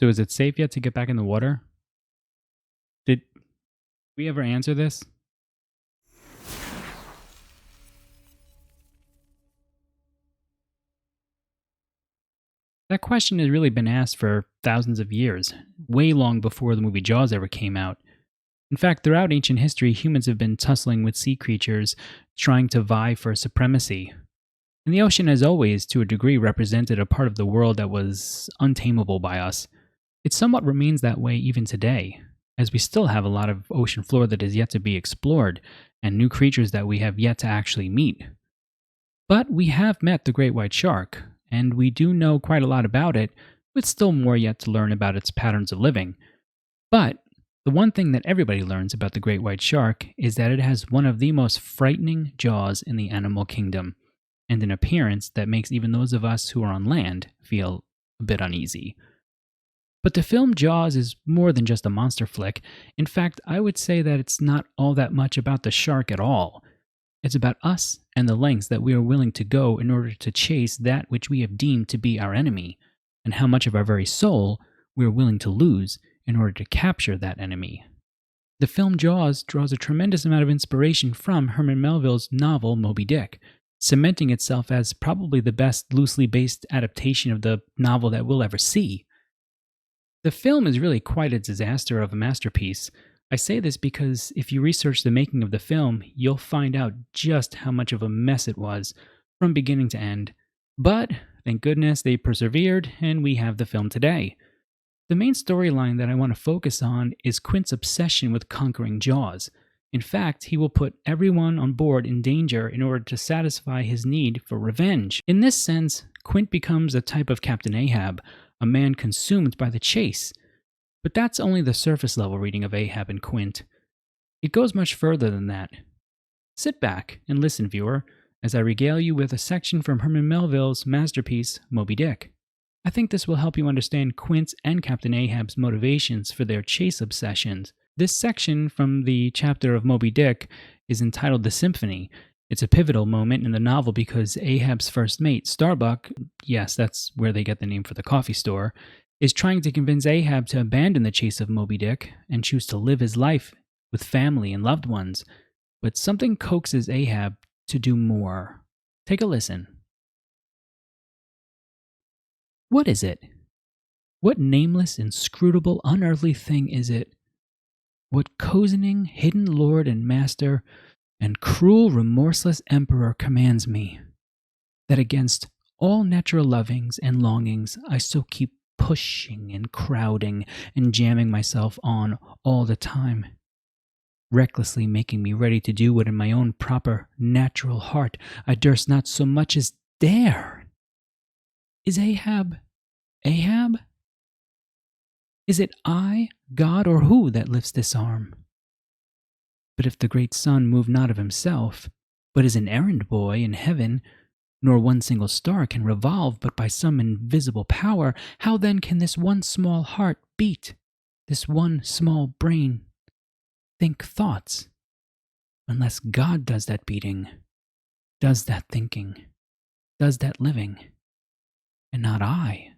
So is it safe yet to get back in the water? Did we ever answer this? That question has really been asked for thousands of years, way long before the movie Jaws ever came out. In fact, throughout ancient history, humans have been tussling with sea creatures, trying to vie for supremacy. And the ocean has always, to a degree, represented a part of the world that was untamable by us. It somewhat remains that way even today, as we still have a lot of ocean floor that is yet to be explored, and new creatures that we have yet to actually meet. But we have met the great white shark, and we do know quite a lot about it, with still more yet to learn about its patterns of living. But the one thing that everybody learns about the great white shark is that it has one of the most frightening jaws in the animal kingdom, and an appearance that makes even those of us who are on land feel a bit uneasy. But the film Jaws is more than just a monster flick. In fact, I would say that it's not all that much about the shark at all. It's about us and the lengths that we are willing to go in order to chase that which we have deemed to be our enemy, and how much of our very soul we are willing to lose in order to capture that enemy. The film Jaws draws a tremendous amount of inspiration from Herman Melville's novel Moby-Dick, cementing itself as probably the best loosely based adaptation of the novel that we'll ever see. The film is really quite a disaster of a masterpiece. I say this because if you research the making of the film, you'll find out just how much of a mess it was, from beginning to end. But, thank goodness, they persevered, and we have the film today. The main storyline that I want to focus on is Quint's obsession with conquering Jaws. In fact, he will put everyone on board in danger in order to satisfy his need for revenge. In this sense, Quint becomes a type of Captain Ahab, a man consumed by the chase. But that's only the surface level reading of Ahab and Quint. It goes much further than that. Sit back and listen, viewer, as I regale you with a section from Herman Melville's masterpiece, Moby-Dick. I think this will help you understand Quint's and Captain Ahab's motivations for their chase obsessions. This section from the chapter of Moby-Dick is entitled The Symphony. It's a pivotal moment in the novel because Ahab's first mate, Starbuck, yes, that's where they get the name for the coffee store, is trying to convince Ahab to abandon the chase of Moby-Dick and choose to live his life with family and loved ones. But something coaxes Ahab to do more. Take a listen. What is it? What nameless, inscrutable, unearthly thing is it? What cozening, hidden lord and master and cruel, remorseless emperor commands me, that against all natural lovings and longings I so keep pushing and crowding and jamming myself on all the time, recklessly making me ready to do what in my own proper natural heart I durst not so much as dare? Is Ahab Ahab? Is it I, God, or who that lifts this arm? But if the great sun move not of himself, but is an errand boy in heaven, nor one single star can revolve but by some invisible power, how then can this one small heart beat, this one small brain think thoughts, unless God does that beating, does that thinking, does that living, and not I?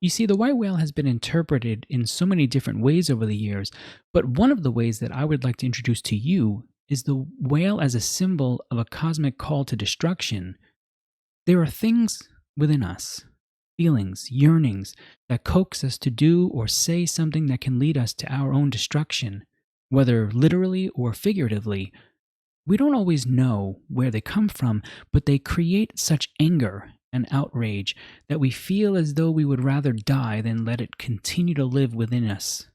You see, the white whale has been interpreted in so many different ways over the years, but one of the ways that I would like to introduce to you is the whale as a symbol of a cosmic call to destruction. There are things within us, feelings, yearnings, that coax us to do or say something that can lead us to our own destruction, whether literally or figuratively. We don't always know where they come from, but they create such anger and outrage that we feel as though we would rather die than let it continue to live within us.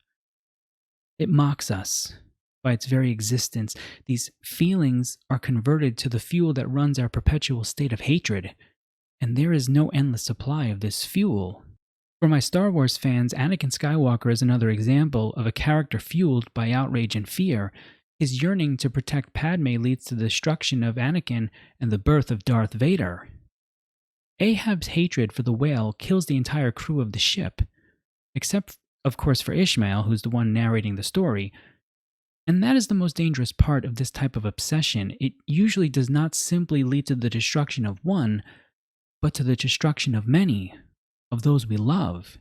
It mocks us by its very existence. These feelings are converted to the fuel that runs our perpetual state of hatred, and there is no endless supply of this fuel. For my Star Wars fans, Annakin Skywalker is another example of a character fueled by outrage and fear. His yearning to protect Padme leads to the destruction of Anakin and the birth of Darth Vader. Ahab's hatred for the whale kills the entire crew of the ship, except, of course, for Ishmael, who's the one narrating the story. And that is the most dangerous part of this type of obsession. It usually does not simply lead to the destruction of one, but to the destruction of many. of those we love.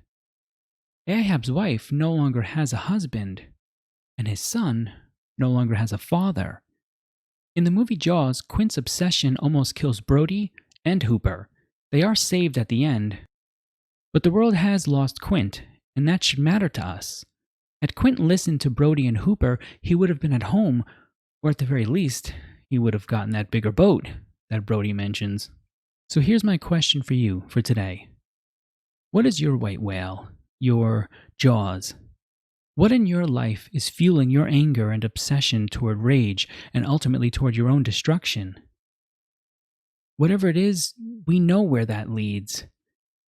Ahab's wife no longer has a husband, and his son no longer has a father. In the movie Jaws, Quint's obsession almost kills Brody and Hooper. They are saved at the end, but the world has lost Quint, and that should matter to us. Had Quint listened to Brody and Hooper, he would have been at home, or at the very least, he would have gotten that bigger boat that Brody mentions. So here's my question for you for today. What is your white whale? Your Jaws? What in your life is fueling your anger and obsession toward rage and ultimately toward your own destruction? Whatever it is, we know where that leads.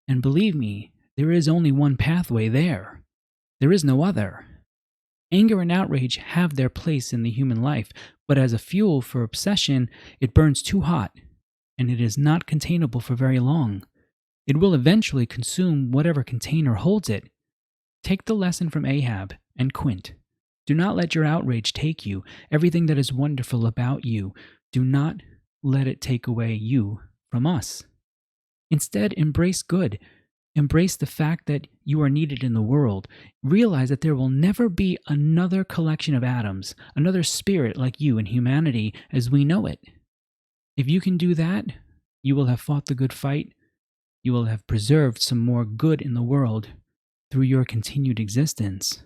And believe me, there is only one pathway there. There is no other. Anger and outrage have their place in the human life, but as a fuel for obsession, it burns too hot, and it is not containable for very long. It will eventually consume whatever container holds it. Take the lesson from Ahab and Quint. Do not let your outrage take you. Everything that is wonderful about you, do not let it take away you from us. Instead, embrace good. Embrace the fact that you are needed in the world. Realize that there will never be another collection of atoms, another spirit like you in humanity as we know it. If you can do that, you will have fought the good fight. You will have preserved some more good in the world through your continued existence.